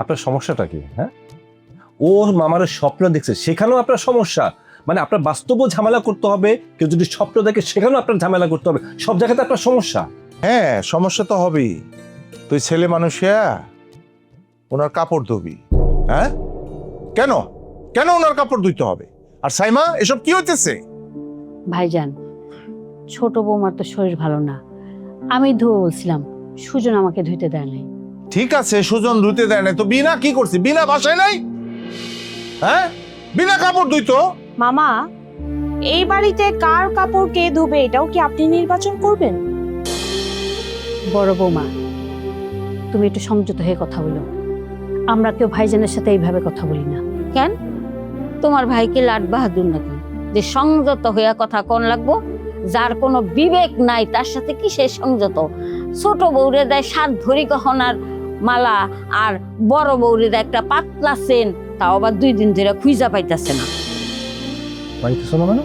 আপনার সমস্যাটা কি? হ্যাঁ, ও মামার স্বপ্ন দেখছে, সেখানেও আপনার সমস্যা। মানে আপনার বাস্তবও ঝামেলা করতে হবে, কেউ যদি স্বপ্ন দেখে সেখানেও আপনার ঝামেলা করতে হবে, সব জায়গাতে আপনার সমস্যা। হ্যাঁ, সমস্যা তো হবেই। তুই ছেলে মানুষিয়া ওনার কাপড় ধুবি? হ্যাঁ, কেন কেন ওনার কাপড় ধুইতে হবে? আর সাইমা, এসব কি হইতেছে? ভাইজান, ছোট বৌমার তো শরীর ভালো না, আমি ধুয়ে বলছিলাম, সুজন আমাকে ধুইতে দেয় নাই। ঠিক আছে, সুজন ধুইতে দেয় না তো বিনা কি করছি? বিনা বাসায় নাই? হ্যাঁ, বিনা কাপড় ধুইতো। মামা, এই বাড়িতে কার কাপড় কে ধুবে এটাও কি আপনি নির্বাচন করবেন? বড় বৌমা, তুমি একটু সংযত হয়ে কথা বলো। আমরা কেউ ভাইজানের সাথে এইভাবে কথা বলি না। কেন তোমার ভাইকে লাট বাহাদুর নাকি যে সংযত হইয়া কথা কোন লাগবো? যার কোনো বিবেক নাই তার সাথে কি সে সংযত? ছোট বউরে দেয় 7 ভরি গহনার মালা, আর বড় বউরে দেয় একটা পাতলা চেন, তাও আবার 2 দিন ধরে খুঁজা পাইতাছে না। পাইতেছো না মানে?